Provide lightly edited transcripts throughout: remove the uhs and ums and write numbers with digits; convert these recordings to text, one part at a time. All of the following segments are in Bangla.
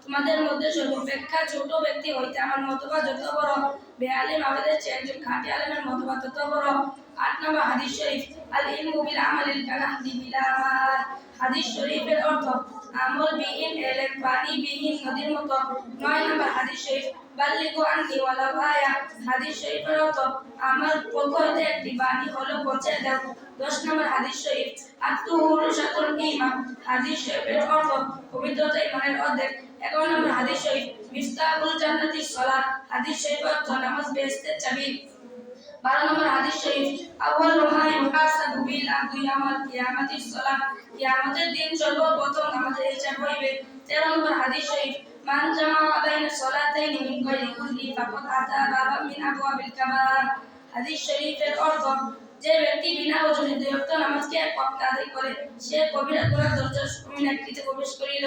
তোমাদের মধ্যে সর্বাপেক্ষা ছোট ব্যক্তি হইতে আমার মতবাদ যত বড়, বেআলিম আমাদের চেয়ে একজন খাঁটি আলেমের মতবাদ তত বড়। ৮ নম্বর হাদিস শরীফ, আল ইলমু বিল আমালিল কানাহদি বিলা আমাল। হাদিস শরীফের অর্থ আমল বিহীন এলেম পানি বিহীন নদীর মতো। ৯ নম্বর হাদিস শরীফ, বাল্লিগু আন্নি ওয়ালাউ আয়া। হাদিস শরীফের অর্থ আমার পক্ষ হইতে একটি বাণী হলো পৌঁছে দাও। ১০ নম্বর হাদিস শরীফ, আত-তুহুরু শাতরুল ঈমান। হাদিস শরীফের অর্থ পবিত্রতা ঈমানের অর্ধেক। ১১ নম্বর হাদিস শরীফ, মিফতাহুল জান্নাতিস সালাহ। হাদিস শরীফের অর্থ নামাজ বেহেশতের চাবি। ১২ নম্বর হাদিস শরীফ, আউয়ালু মা ইউহাসাবু বিল আবদু ইয়াউমাল কিয়ামাতিস সালাহ। কিয়ামতের দিন সর্বপ্রথম নামাজের হিসাব হইবে। ১৩ নম্বর হাদিস শরীফ, মান জামাআ বাইনা সালাতাইনি মিন গায়রি কুল্লি ফাকাদ আতা বাবাম মিন আবওয়াবিল কাবার। হাদিস শরীফের অর্থ যে ব্যক্তি বিনা ওজনে ২ ওয়াক্ত নামাজকে এক ওয়াক্ত আদায় করে সে কবিরা গুনাহ দরজার সম্মুখীন একটিতে প্রবেশ করিল।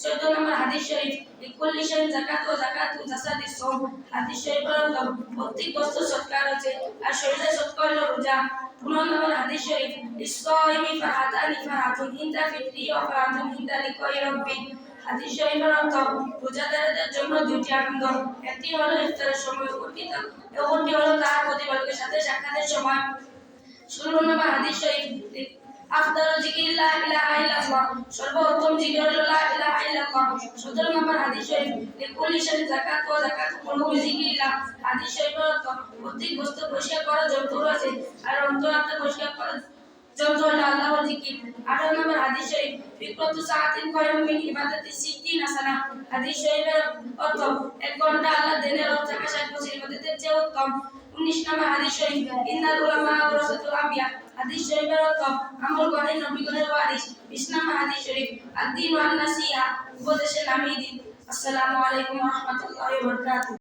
১৪ নম্বর হাদিস শরীফ, লিকুল্লি শাইইন যাকাতু যাকাতু জাসাদিস সাওম। হাদিস শরীফের অর্থ প্রত্যেক বস্তু সৎকার আছে আর শরীরে সৎকার হলো রোজা। ১৫ নম্বর হাদিস শরীফ, ইস-সাইমি ফারহাতানি ফারহাতুন ইনদা ফিতরি ওয়া ফারহাতুন ইনদা লিকাই রাব্বি। হাদিস শরীফের অর্থ রোজাদারদের জন্য ২টি আনন্দ, একটি হলো ইফতারের সময়, অপরটি হলো তার প্রতিপালকের সাথে সাক্ষাতের সময়। ১৬ নম্বর হাদিস শরীফ, আফদালু যিকরিল লা ইলাহা ইল্লাল্লাহ। সর্বোত্তম জিকির হলো লা ইলাহা ইল্লাল্লাহ। ১৭ নম্বর হাদিস শরীফ, লিকুল্লি শাইইন যাকাতু ওয়া যাকাতু কুলুবি যিকরিল্লাহ। হাদিস শরীফের অর্থ প্রত্যেক বস্তু পরিষ্কার করার যন্ত্র আছে আর অন্তরাত্মা পরিষ্কার করার যন্ত্র হলো আল্লাহর জিকির। ১৮ নম্বর হাদিস শরীফ, ফিকরাতু সাআতিন খায়রুম মিন ইবাদাতি সিত্তিনা সানা। হাদিস শরীফের অর্থ ১ ঘন্টা আল্লাহর দ্বীনের রব থাকা ৬০ বছর ইবাদতের চেয়ে উত্তম। ১৯ নম্বর হাদিস শরীফ, ইন্নাল উলামা ওয়ারাসাতুল আমবিয়া। হাদিস শরীফের অর্থ আমলগণই নবীগণের ওয়ারিস। ২০ নম্বর হাদিস শরীফ, আদ-দীনু আন-নাসিহা। উপদেশের নামই দিন। আসসালামু আলাইকুম ওয়া রাহমাতুল্লাহি ওয়া বারাকাতুহু।